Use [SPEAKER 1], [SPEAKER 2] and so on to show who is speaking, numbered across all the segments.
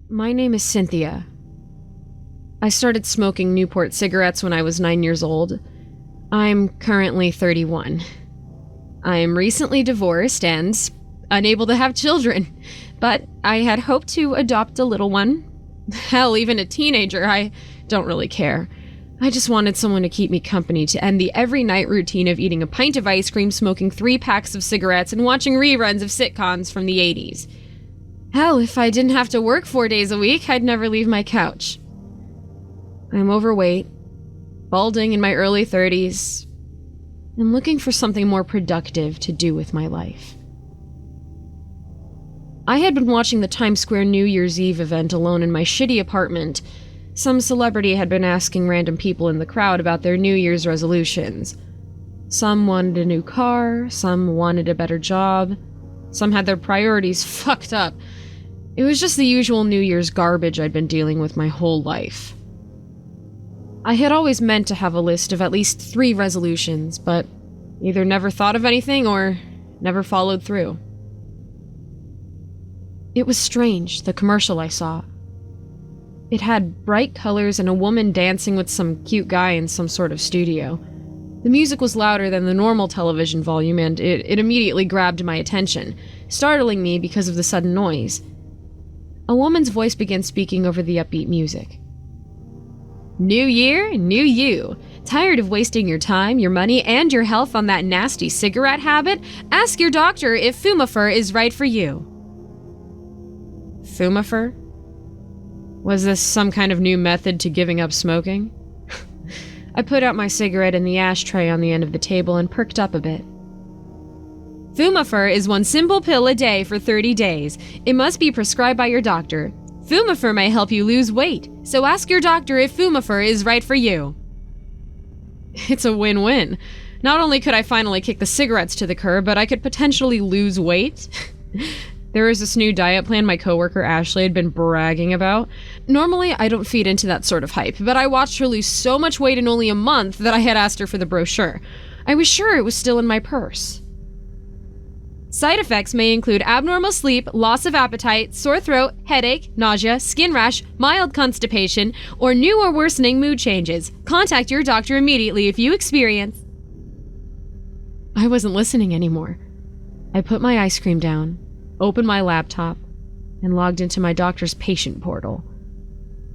[SPEAKER 1] My name is Cynthia. I started smoking Newport cigarettes when I was 9 years old. I'm currently 31. I am recently divorced and unable to have children, but I had hoped to adopt a little one. Hell, even a teenager, I don't really care. I just wanted someone to keep me company to end the every night routine of eating a pint of ice cream, smoking 3 packs of cigarettes, and watching reruns of sitcoms from the 80s. Hell, if I didn't have to work 4 days a week, I'd never leave my couch. I'm overweight, balding in my early 30s, and looking for something more productive to do with my life. I had been watching the Times Square New Year's Eve event alone in my shitty apartment. Some celebrity had been asking random people in the crowd about their New Year's resolutions. Some wanted a new car, some wanted a better job, some had their priorities fucked up. It was just the usual New Year's garbage I'd been dealing with my whole life. I had always meant to have a list of at least 3 resolutions, but either never thought of anything or never followed through. It was strange, the commercial I saw. It had bright colors and a woman dancing with some cute guy in some sort of studio. The music was louder than the normal television volume, and it immediately grabbed my attention, startling me because of the sudden noise. A woman's voice began speaking over the upbeat music. New year, new you. Tired of wasting your time, your money, and your health on that nasty cigarette habit? Ask your doctor if Fumifer is right for you. Fumifer? Was this some kind of new method to giving up smoking? I put out my cigarette in the ashtray on the end of the table and perked up a bit. Fumifer is 1 simple pill a day for 30 days. It must be prescribed by your doctor. Fumifer may help you lose weight, so ask your doctor if Fumifer is right for you. It's a win-win. Not only could I finally kick the cigarettes to the curb, but I could potentially lose weight. There was this new diet plan my coworker Ashley had been bragging about. Normally, I don't feed into that sort of hype, but I watched her lose so much weight in only a month that I had asked her for the brochure. I was sure it was still in my purse. Side effects may include abnormal sleep, loss of appetite, sore throat, headache, nausea, skin rash, mild constipation, or new or worsening mood changes. Contact your doctor immediately if you experience... I wasn't listening anymore. I put my ice cream down, opened my laptop, and logged into my doctor's patient portal.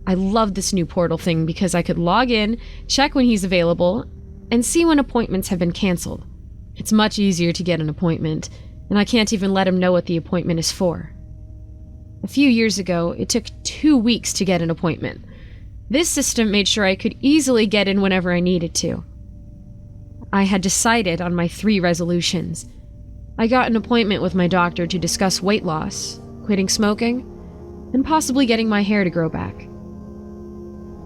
[SPEAKER 1] I loved this new portal thing because I could log in, check when he's available, and see when appointments have been canceled. It's much easier to get an appointment, and I can't even let him know what the appointment is for. A few years ago, it took 2 weeks to get an appointment. This system made sure I could easily get in whenever I needed to. I had decided on my 3 resolutions. I got an appointment with my doctor to discuss weight loss, quitting smoking, and possibly getting my hair to grow back.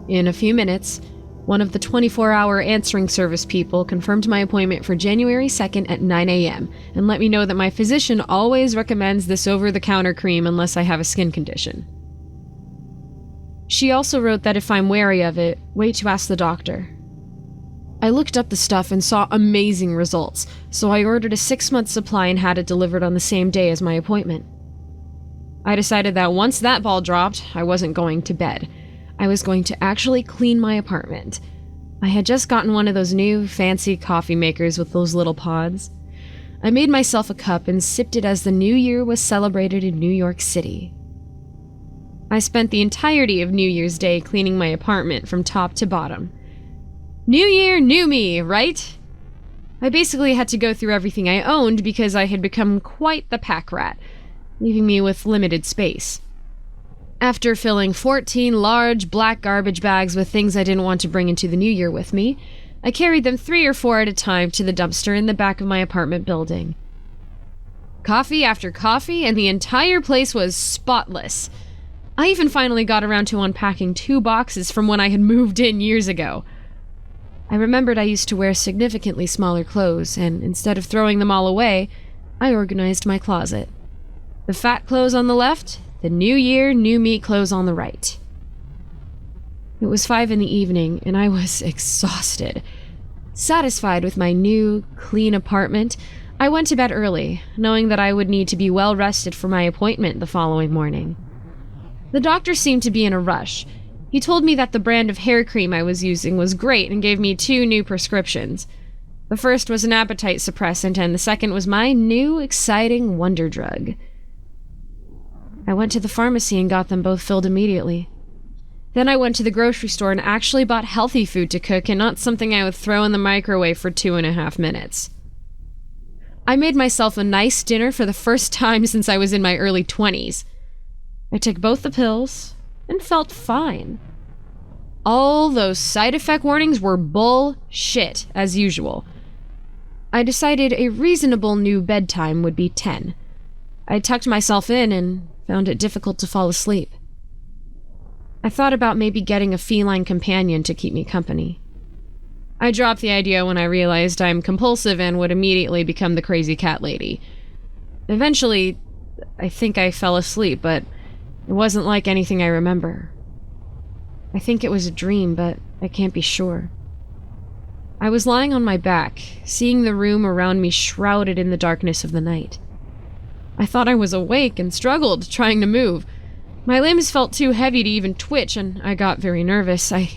[SPEAKER 1] In a few minutes, one of the 24-hour answering service people confirmed my appointment for January 2nd at 9 a.m. and let me know that my physician always recommends this over-the-counter cream unless I have a skin condition. She also wrote that if I'm wary of it, wait to ask the doctor. I looked up the stuff and saw amazing results, so I ordered a 6-month supply and had it delivered on the same day as my appointment. I decided that once that ball dropped, I wasn't going to bed. I was going to actually clean my apartment. I had just gotten one of those new, fancy coffee makers with those little pods. I made myself a cup and sipped it as the New Year was celebrated in New York City. I spent the entirety of New Year's Day cleaning my apartment from top to bottom. New year, new me, right? I basically had to go through everything I owned because I had become quite the pack rat, leaving me with limited space. After filling 14 large black garbage bags with things I didn't want to bring into the new year with me, I carried them 3 or 4 at a time to the dumpster in the back of my apartment building. Coffee after coffee, and the entire place was spotless. I even finally got around to unpacking 2 boxes from when I had moved in years ago. I remembered I used to wear significantly smaller clothes, and instead of throwing them all away, I organized my closet. The fat clothes on the left, the New Year, New Me clothes on the right. It was 5 p.m, and I was exhausted. Satisfied with my new, clean apartment, I went to bed early, knowing that I would need to be well rested for my appointment the following morning. The doctor seemed to be in a rush. He told me that the brand of hair cream I was using was great and gave me 2 new prescriptions. The first was an appetite suppressant, and the second was my new, exciting wonder drug. I went to the pharmacy and got them both filled immediately. Then I went to the grocery store and actually bought healthy food to cook and not something I would throw in the microwave for 2.5 minutes. I made myself a nice dinner for the first time since I was in my early 20s. I took both the pills and felt fine. All those side effect warnings were bullshit, as usual. I decided a reasonable new bedtime would be 10. I tucked myself in and found it difficult to fall asleep. I thought about maybe getting a feline companion to keep me company. I dropped the idea when I realized I'm compulsive and would immediately become the crazy cat lady. Eventually, I think I fell asleep, but it wasn't like anything I remember. I think it was a dream, but I can't be sure. I was lying on my back, seeing the room around me shrouded in the darkness of the night. I thought I was awake and struggled trying to move. My limbs felt too heavy to even twitch, and I got very nervous. I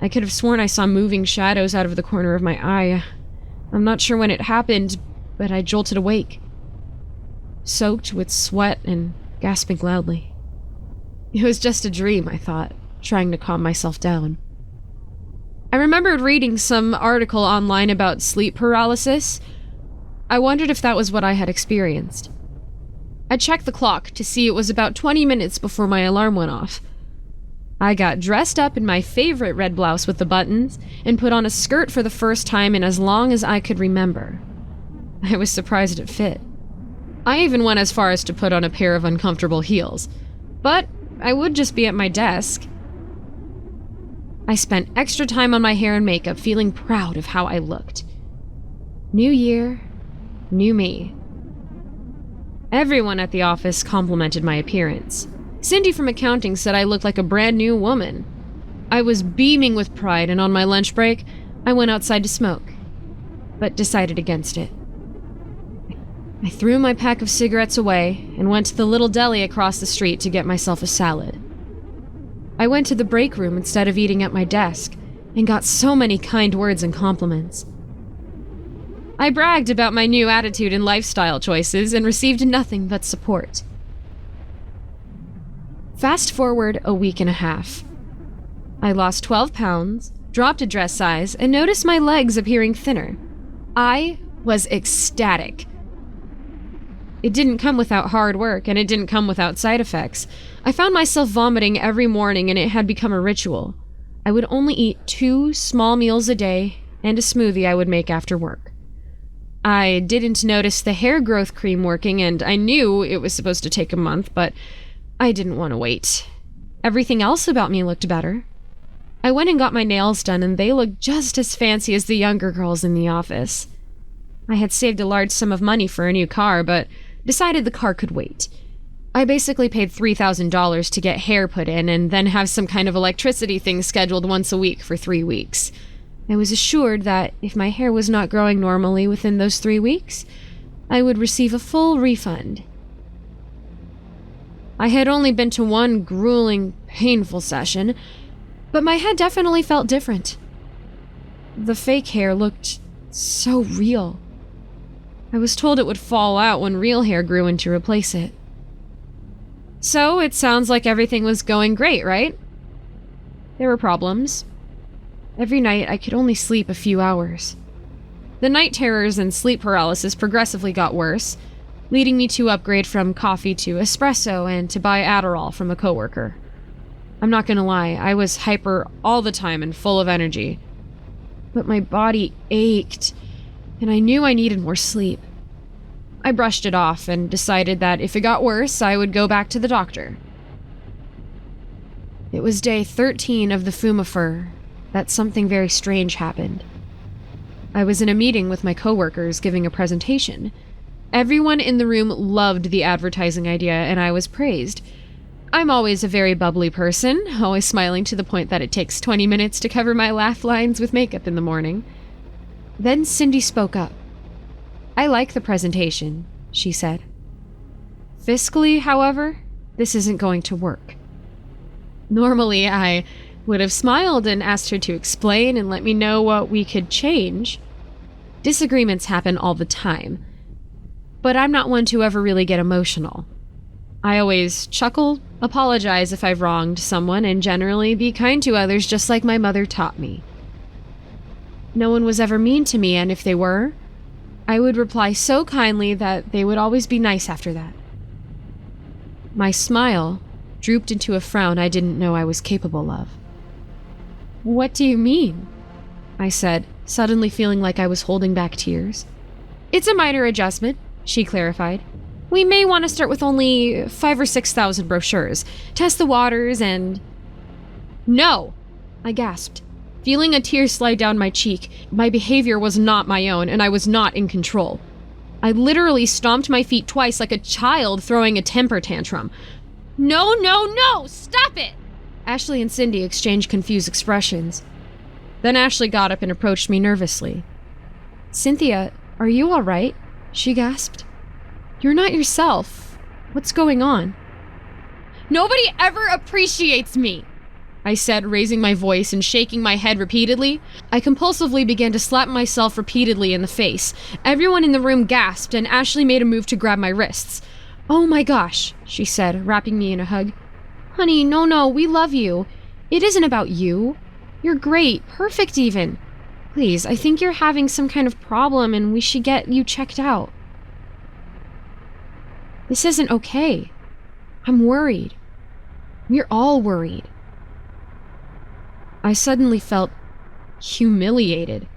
[SPEAKER 1] could have sworn I saw moving shadows out of the corner of my eye. I'm not sure when it happened, but I jolted awake, soaked with sweat and gasping loudly. It was just a dream, I thought, trying to calm myself down. I remembered reading some article online about sleep paralysis. I wondered if that was what I had experienced. I checked the clock to see it was about 20 minutes before my alarm went off. I got dressed up in my favorite red blouse with the buttons and put on a skirt for the first time in as long as I could remember. I was surprised it fit. I even went as far as to put on a pair of uncomfortable heels. But I would just be at my desk. I spent extra time on my hair and makeup, feeling proud of how I looked. New year, new me. Everyone at the office complimented my appearance. Cindy from accounting said I looked like a brand new woman. I was beaming with pride, and on my lunch break, I went outside to smoke, but decided against it. I threw my pack of cigarettes away and went to the little deli across the street to get myself a salad. I went to the break room instead of eating at my desk and got so many kind words and compliments. I bragged about my new attitude and lifestyle choices and received nothing but support. Fast forward a week and a half. I lost 12 pounds, dropped a dress size, and noticed my legs appearing thinner. I was ecstatic. It didn't come without hard work, and it didn't come without side effects. I found myself vomiting every morning, and it had become a ritual. I would only eat 2 small meals a day and a smoothie I would make after work. I didn't notice the hair growth cream working, and I knew it was supposed to take a month, but I didn't want to wait. Everything else about me looked better. I went and got my nails done, and they looked just as fancy as the younger girls in the office. I had saved a large sum of money for a new car, but decided the car could wait. I basically paid $3,000 to get hair put in and then have some kind of electricity thing scheduled once a week for 3 weeks. I was assured that if my hair was not growing normally within those 3 weeks, I would receive a full refund. I had only been to 1 grueling, painful session, but my head definitely felt different. The fake hair looked so real. I was told it would fall out when real hair grew in to replace it. So it sounds like everything was going great, right? There were problems. Every night, I could only sleep a few hours. The night terrors and sleep paralysis progressively got worse, leading me to upgrade from coffee to espresso and to buy Adderall from a coworker. I'm not gonna lie, I was hyper all the time and full of energy. But my body ached, and I knew I needed more sleep. I brushed it off and decided that if it got worse, I would go back to the doctor. It was day 13 of the Fumifer that something very strange happened. I was in a meeting with my coworkers giving a presentation. Everyone in the room loved the advertising idea, and I was praised. I'm always a very bubbly person, always smiling to the point that it takes 20 minutes to cover my laugh lines with makeup in the morning. Then Cindy spoke up. "I like the presentation," she said. "Fiscally, however, this isn't going to work. Normally, I would have smiled and asked her to explain and let me know what we could change. Disagreements happen all the time, but I'm not one to ever really get emotional. I always chuckle, apologize if I've wronged someone, and generally be kind to others just like my mother taught me. No one was ever mean to me, and if they were, I would reply so kindly that they would always be nice after that. My smile drooped into a frown I didn't know I was capable of. "What do you mean?" I said, suddenly feeling like I was holding back tears. "It's a minor adjustment," she clarified. "We may want to start with only 5,000 or 6,000 brochures, test the waters, and—" "No!" I gasped, feeling a tear slide down my cheek. My behavior was not my own, and I was not in control. I literally stomped my feet twice like a child throwing a temper tantrum. "No, no, no! Stop it!" Ashley and Cindy exchanged confused expressions. Then Ashley got up and approached me nervously. "Cynthia, are you all right?" she gasped. "You're not yourself. What's going on?" "Nobody ever appreciates me," I said, raising my voice and shaking my head repeatedly. I compulsively began to slap myself repeatedly in the face. Everyone in the room gasped, and Ashley made a move to grab my wrists. "Oh my gosh," she said, wrapping me in a hug. "Honey, no, we love you. It isn't about you. You're great, perfect even. Please, I think you're having some kind of problem and we should get you checked out." "This isn't okay. I'm worried. We're all worried." I suddenly felt humiliated.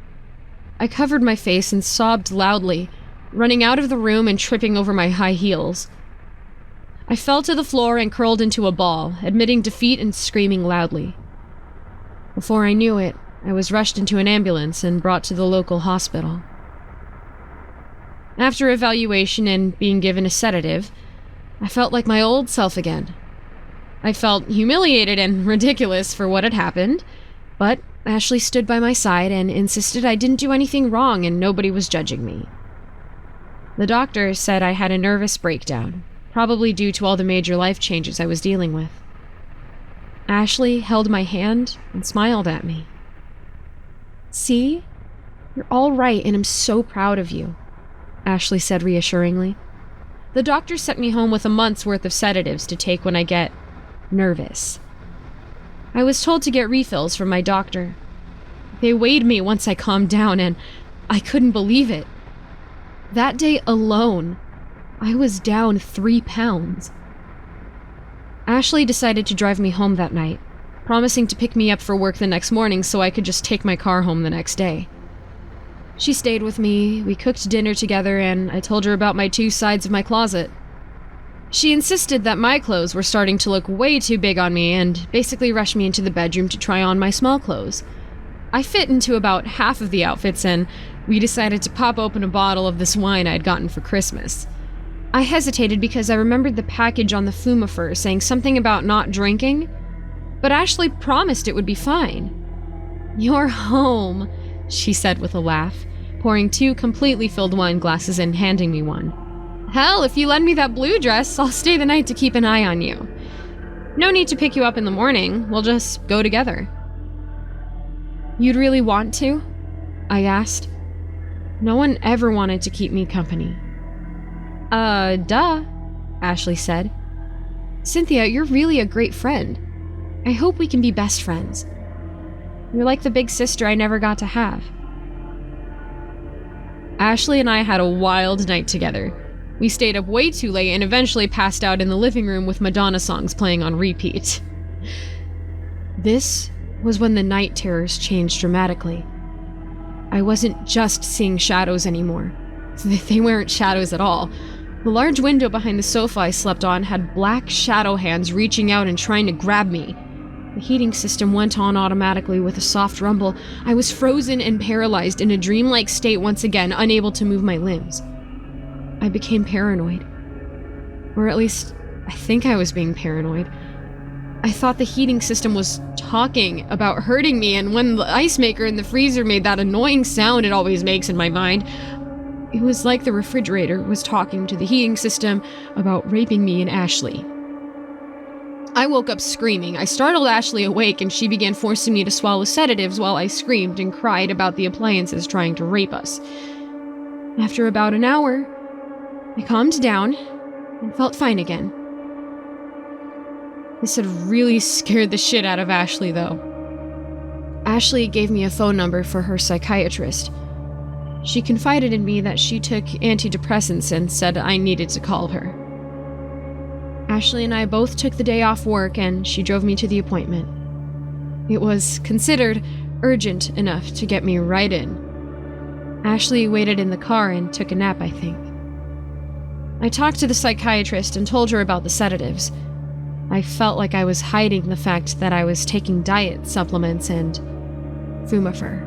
[SPEAKER 1] I covered my face and sobbed loudly, running out of the room and tripping over my high heels. I fell to the floor and curled into a ball, admitting defeat and screaming loudly. Before I knew it, I was rushed into an ambulance and brought to the local hospital. After evaluation and being given a sedative, I felt like my old self again. I felt humiliated and ridiculous for what had happened, but Ashley stood by my side and insisted I didn't do anything wrong and nobody was judging me. The doctor said I had a nervous breakdown, probably due to all the major life changes I was dealing with. Ashley held my hand and smiled at me. "See? You're all right and I'm so proud of you," Ashley said reassuringly. "The doctor sent me home with a month's worth of sedatives to take when I get nervous. I was told to get refills from my doctor. They weighed me once I calmed down and I couldn't believe it. That day alone, I was down 3 pounds. Ashley decided to drive me home that night, promising to pick me up for work the next morning so I could just take my car home the next day. She stayed with me, we cooked dinner together, and I told her about my 2 sides of my closet. She insisted that my clothes were starting to look way too big on me and basically rushed me into the bedroom to try on my small clothes. I fit into about half of the outfits and we decided to pop open a bottle of this wine I'd gotten for Christmas. I hesitated because I remembered the package on the Fumifer saying something about not drinking, but Ashley promised it would be fine. "You're home," she said with a laugh, pouring 2 completely filled wine glasses and handing me one. "Hell, if you lend me that blue dress, I'll stay the night to keep an eye on you. No need to pick you up in the morning, we'll just go together." "You'd really want to?" I asked. No one ever wanted to keep me company. Duh," Ashley said. "Cynthia, you're really a great friend. I hope we can be best friends. You're like the big sister I never got to have." Ashley and I had a wild night together. We stayed up way too late and eventually passed out in the living room with Madonna songs playing on repeat. This was when the night terrors changed dramatically. I wasn't just seeing shadows anymore. They weren't shadows at all. The large window behind the sofa I slept on had black shadow hands reaching out and trying to grab me. The heating system went on automatically with a soft rumble. I was frozen and paralyzed in a dreamlike state once again, unable to move my limbs. I became paranoid. Or at least, I think I was being paranoid. I thought the heating system was talking about hurting me, and when the ice maker in the freezer made that annoying sound it always makes in my mind, it was like the refrigerator was talking to the heating system about raping me and Ashley. I woke up screaming. I startled Ashley awake, and she began forcing me to swallow sedatives while I screamed and cried about the appliances trying to rape us. After about an hour, I calmed down and felt fine again. This had really scared the shit out of Ashley, though. Ashley gave me a phone number for her psychiatrist. She confided in me that she took antidepressants and said I needed to call her. Ashley and I both took the day off work, and she drove me to the appointment. It was considered urgent enough to get me right in. Ashley waited in the car and took a nap, I think. I talked to the psychiatrist and told her about the sedatives. I felt like I was hiding the fact that I was taking diet supplements and Fumifer.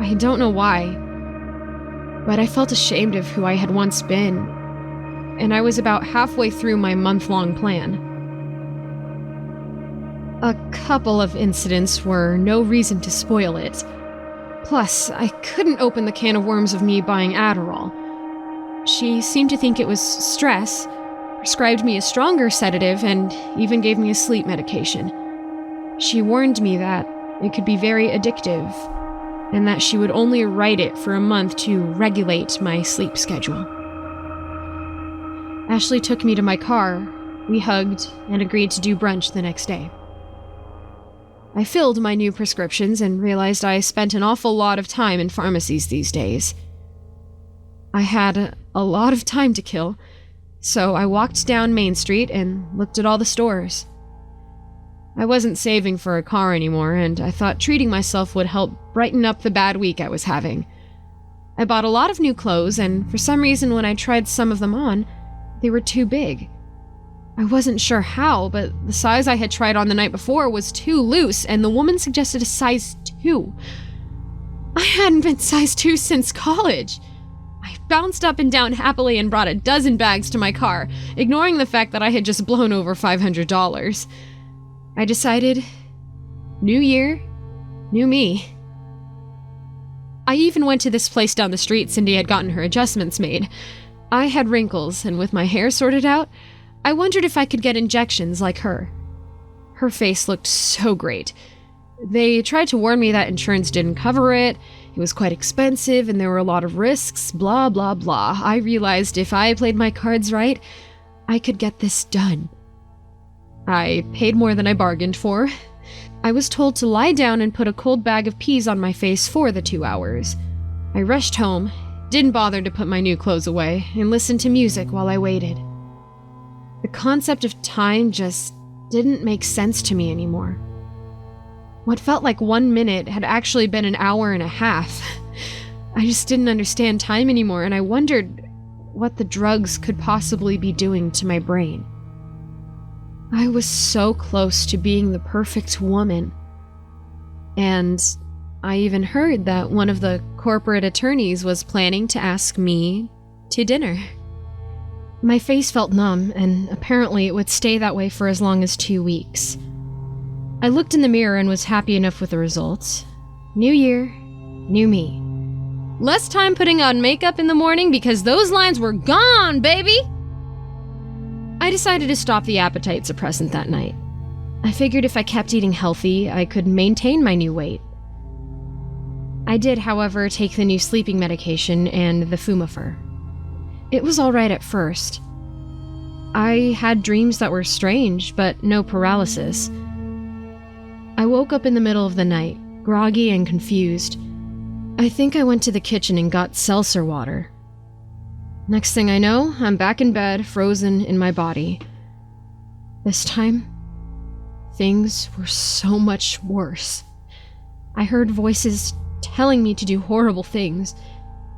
[SPEAKER 1] I don't know why, but I felt ashamed of who I had once been, and I was about halfway through my month-long plan. A couple of incidents were no reason to spoil it. Plus, I couldn't open the can of worms of me buying Adderall. She seemed to think it was stress, prescribed me a stronger sedative, and even gave me a sleep medication. She warned me that it could be very addictive, and that she would only write it for a month to regulate my sleep schedule. Ashley took me to my car, we hugged, and agreed to do brunch the next day. I filled my new prescriptions and realized I spent an awful lot of time in pharmacies these days. I had a lot of time to kill, so I walked down Main Street and looked at all the stores. I wasn't saving for a car anymore, and I thought treating myself would help brighten up the bad week I was having. I bought a lot of new clothes, and for some reason when I tried some of them on, they were too big. I wasn't sure how, but the size I had tried on the night before was too loose, and the woman suggested a size 2. I hadn't been size 2 since college. I bounced up and down happily and brought a dozen bags to my car, ignoring the fact that I had just blown over $500. I decided, new year, new me. I even went to this place down the street Cindy had gotten her adjustments made. I had wrinkles, and with my hair sorted out, I wondered if I could get injections like her. Her face looked so great. They tried to warn me that insurance didn't cover it, it was quite expensive, and there were a lot of risks, blah blah blah. I realized if I played my cards right, I could get this done. I paid more than I bargained for. I was told to lie down and put a cold bag of peas on my face for the 2 hours. I rushed home, didn't bother to put my new clothes away, and listened to music while I waited. The concept of time just didn't make sense to me anymore. What felt like 1 minute had actually been an hour and a half. I just didn't understand time anymore, and I wondered what the drugs could possibly be doing to my brain. I was so close to being the perfect woman. And I even heard that one of the corporate attorneys was planning to ask me to dinner. My face felt numb, and apparently it would stay that way for as long as 2 weeks. I looked in the mirror and was happy enough with the results. New year, new me. Less time putting on makeup in the morning because those lines were gone, baby! I decided to stop the appetite suppressant that night. I figured if I kept eating healthy, I could maintain my new weight. I did, however, take the new sleeping medication and the Fumifer. It was alright at first. I had dreams that were strange, but no paralysis. I woke up in the middle of the night, groggy and confused. I think I went to the kitchen and got seltzer water. Next thing I know, I'm back in bed, frozen in my body. This time, things were so much worse. I heard voices telling me to do horrible things,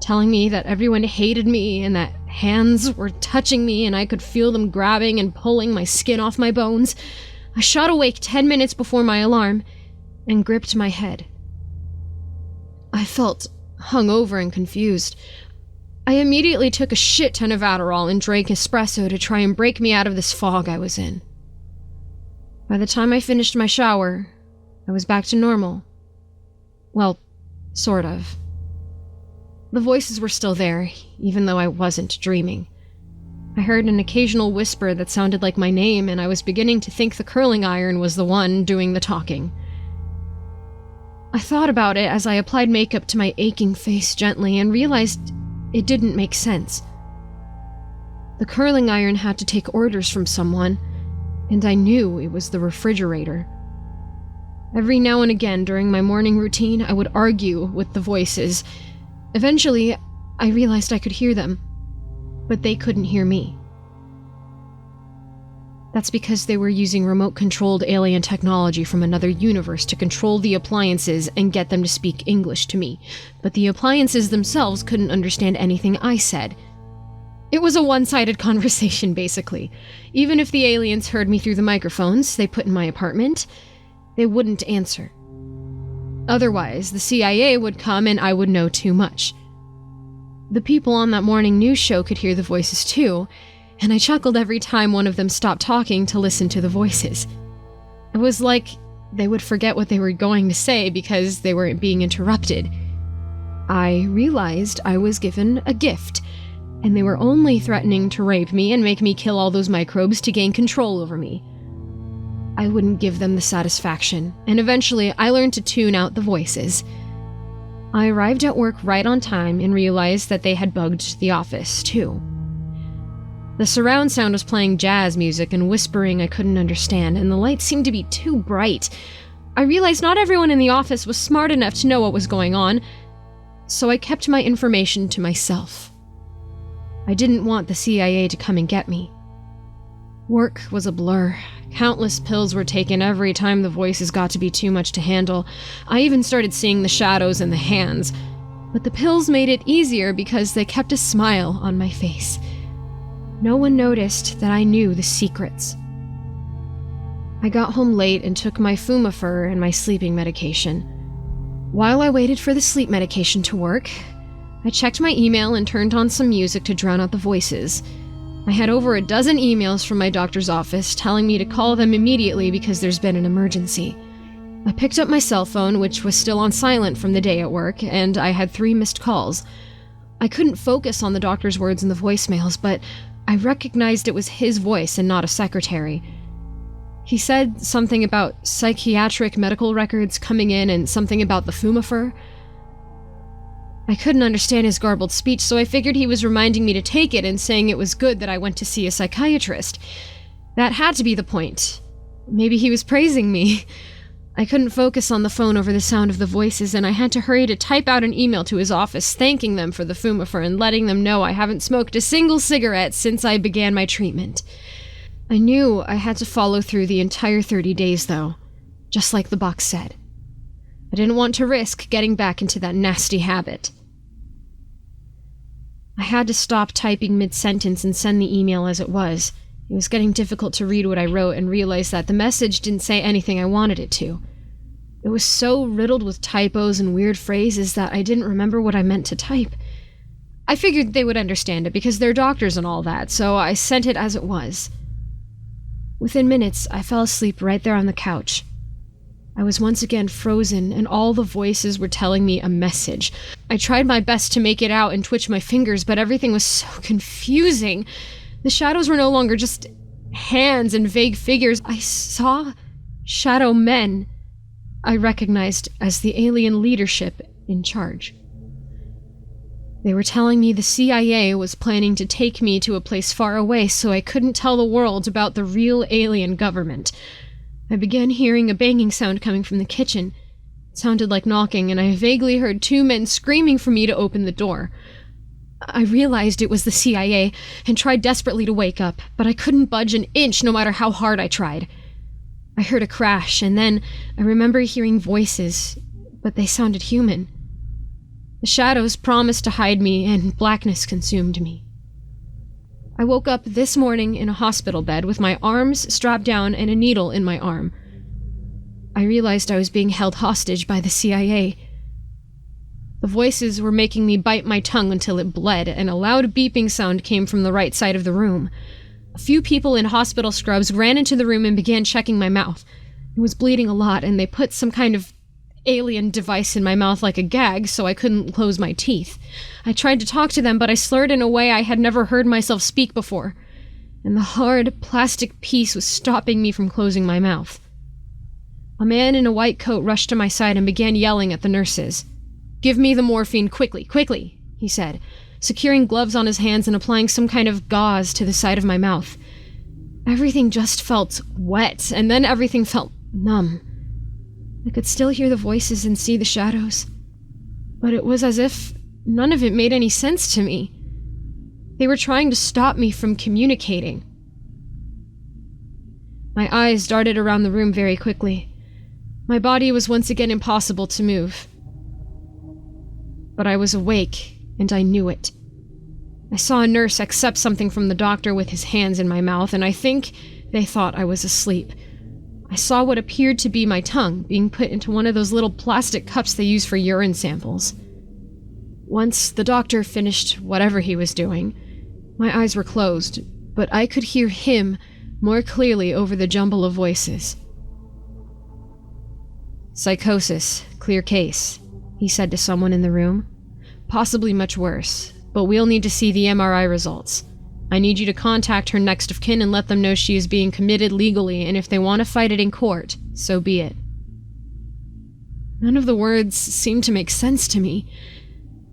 [SPEAKER 1] telling me that everyone hated me and that hands were touching me and I could feel them grabbing and pulling my skin off my bones. I shot awake 10 minutes before my alarm and gripped my head. I felt hungover and confused. I immediately took a shit ton of Adderall and drank espresso to try and break me out of this fog I was in. By the time I finished my shower, I was back to normal. Well, sort of. The voices were still there, even though I wasn't dreaming. I heard an occasional whisper that sounded like my name, and I was beginning to think the curling iron was the one doing the talking. I thought about it as I applied makeup to my aching face gently and realized it didn't make sense. The curling iron had to take orders from someone, and I knew it was the refrigerator. Every now and again during my morning routine, I would argue with the voices. Eventually, I realized I could hear them, but they couldn't hear me. That's because they were using remote-controlled alien technology from another universe to control the appliances and get them to speak English to me, but the appliances themselves couldn't understand anything I said. It was a one-sided conversation, basically. Even if the aliens heard me through the microphones they put in my apartment, they wouldn't answer. Otherwise, the CIA would come and I would know too much. The people on that morning news show could hear the voices too, and I chuckled every time one of them stopped talking to listen to the voices. It was like they would forget what they were going to say because they weren't being interrupted. I realized I was given a gift, and they were only threatening to rape me and make me kill all those microbes to gain control over me. I wouldn't give them the satisfaction, and eventually I learned to tune out the voices. I arrived at work right on time and realized that they had bugged the office, too. The surround sound was playing jazz music and whispering I couldn't understand, and the lights seemed to be too bright. I realized not everyone in the office was smart enough to know what was going on, so I kept my information to myself. I didn't want the CIA to come and get me. Work was a blur. Countless pills were taken every time the voices got to be too much to handle. I even started seeing the shadows and the hands. But the pills made it easier because they kept a smile on my face. No one noticed that I knew the secrets. I got home late and took my Fumifer and my sleeping medication. While I waited for the sleep medication to work, I checked my email and turned on some music to drown out the voices. I had over a dozen emails from my doctor's office telling me to call them immediately because there's been an emergency. I picked up my cell phone, which was still on silent from the day at work, and I had 3 missed calls. I couldn't focus on the doctor's words in the voicemails, but I recognized it was his voice and not a secretary. He said something about psychiatric medical records coming in and something about the Fumifer. I couldn't understand his garbled speech, so I figured he was reminding me to take it and saying it was good that I went to see a psychiatrist. That had to be the point. Maybe he was praising me. I couldn't focus on the phone over the sound of the voices, and I had to hurry to type out an email to his office thanking them for the Fumifer and letting them know I haven't smoked a single cigarette since I began my treatment. I knew I had to follow through the entire 30 days, though, just like the box said. I didn't want to risk getting back into that nasty habit. I had to stop typing mid-sentence and send the email as it was. It was getting difficult to read what I wrote and realize that the message didn't say anything I wanted it to. It was so riddled with typos and weird phrases that I didn't remember what I meant to type. I figured they would understand it because they're doctors and all that, so I sent it as it was. Within minutes, I fell asleep right there on the couch. I was once again frozen, and all the voices were telling me a message. I tried my best to make it out and twitch my fingers, but everything was so confusing. The shadows were no longer just hands and vague figures. I saw shadow men I recognized as the alien leadership in charge. They were telling me the CIA was planning to take me to a place far away so I couldn't tell the world about the real alien government. I began hearing a banging sound coming from the kitchen. It sounded like knocking, and I vaguely heard 2 men screaming for me to open the door. I realized it was the CIA and tried desperately to wake up, but I couldn't budge an inch no matter how hard I tried. I heard a crash, and then I remember hearing voices, but they sounded human. The shadows promised to hide me, and blackness consumed me. I woke up this morning in a hospital bed with my arms strapped down and a needle in my arm. I realized I was being held hostage by the CIA. The voices were making me bite my tongue until it bled, and a loud beeping sound came from the right side of the room. A few people in hospital scrubs ran into the room and began checking my mouth. It was bleeding a lot, and they put some kind of alien device in my mouth like a gag so I couldn't close my teeth. I tried to talk to them, but I slurred in a way I had never heard myself speak before. and the hard plastic piece was stopping me from closing my mouth. A man in a white coat rushed to my side and began yelling at the nurses. "Give me the morphine, quickly, quickly," he said, securing gloves on his hands and applying some kind of gauze to the side of my mouth. Everything just felt wet, and then everything felt numb. I could still hear the voices and see the shadows, but it was as if none of it made any sense to me. They were trying to stop me from communicating. My eyes darted around the room very quickly. My body was once again impossible to move. But I was awake, and I knew it. I saw a nurse accept something from the doctor with his hands in my mouth, and I think they thought I was asleep. I saw what appeared to be my tongue being put into one of those little plastic cups they use for urine samples. Once the doctor finished whatever he was doing, my eyes were closed, but I could hear him more clearly over the jumble of voices. "Psychosis, clear case," he said to someone in the room. "Possibly much worse, but we'll need to see the MRI results. I need you to contact her next of kin and let them know she is being committed legally, and if they want to fight it in court, so be it." None of the words seemed to make sense to me.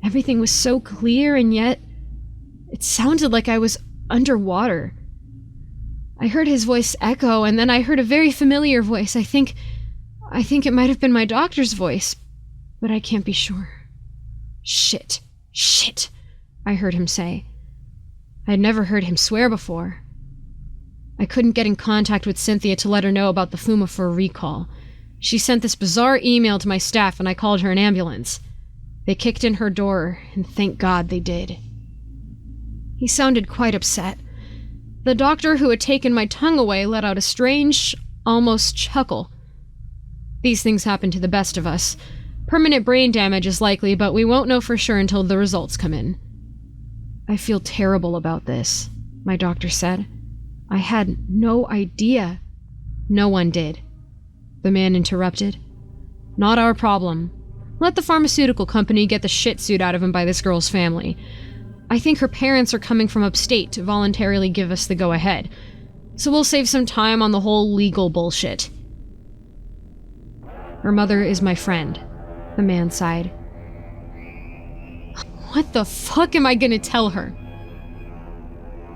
[SPEAKER 1] Everything was so clear, and yet it sounded like I was underwater. I heard his voice echo, and then I heard a very familiar voice. I think it might have been my doctor's voice, but I can't be sure. Shit, I heard him say. I had never heard him swear before. I couldn't get in contact with Cynthia to let her know about the Fumafor recall. She sent this bizarre email to my staff, and I called her an ambulance. They kicked in her door, and thank God they did. He sounded quite upset. The doctor who had taken my tongue away let out a strange, almost chuckle. These things happen to the best of us. Permanent brain damage is likely, but we won't know for sure until the results come in. "I feel terrible about this," my doctor said. "I had no idea." "No one did," the man interrupted. "Not our problem. Let the pharmaceutical company get the shit suit out of him by this girl's family. I think her parents are coming from upstate to voluntarily give us the go-ahead, so we'll save some time on the whole legal bullshit." "Her mother is my friend," the man sighed. "What the fuck am I gonna tell her?"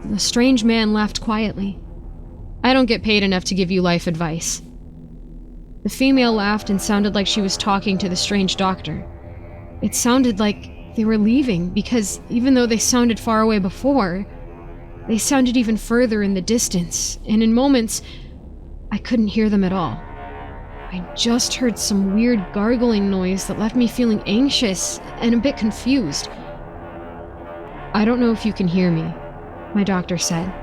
[SPEAKER 1] The strange man laughed quietly. "I don't get paid enough to give you life advice." The female laughed and sounded like she was talking to the strange doctor. It sounded like they were leaving, because even though they sounded far away before, they sounded even further in the distance, and in moments, I couldn't hear them at all. I just heard some weird gargling noise that left me feeling anxious and a bit confused. "I don't know if you can hear me," my doctor said.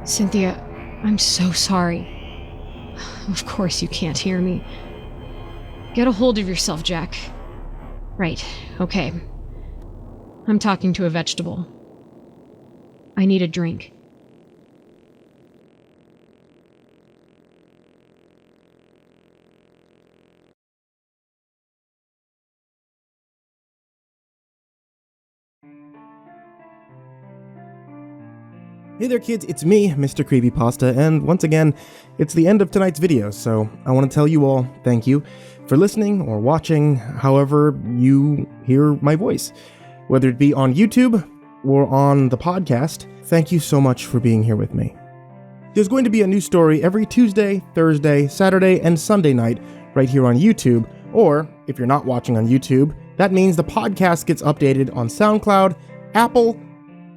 [SPEAKER 1] "Cynthia, I'm so sorry." "Of course you can't hear me." "Get a hold of yourself, Jack." "Right, okay. I'm talking to a vegetable. I need a drink."
[SPEAKER 2] Hey there kids, it's me, MrCreepyPasta, and once again, it's the end of tonight's video, so I want to tell you all thank you for listening or watching however you hear my voice. Whether it be on YouTube or on the podcast, thank you so much for being here with me. There's going to be a new story every Tuesday, Thursday, Saturday, and Sunday night right here on YouTube, or if you're not watching on YouTube, that means the podcast gets updated on SoundCloud, Apple,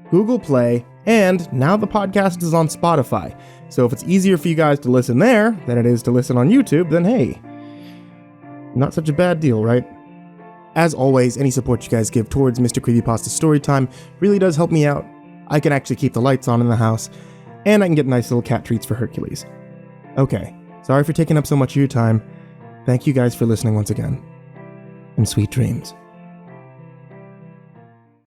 [SPEAKER 2] Google Play, and now the podcast is on Spotify. So if it's easier for you guys to listen there than it is to listen on YouTube, then hey, not such a bad deal, right? As always, any support you guys give towards MrCreepyPasta Storytime really does help me out. I can actually keep the lights on in the house, and I can get nice little cat treats for Hercules. Okay, sorry for taking up so much of your time. Thank you guys for listening once again, and sweet dreams.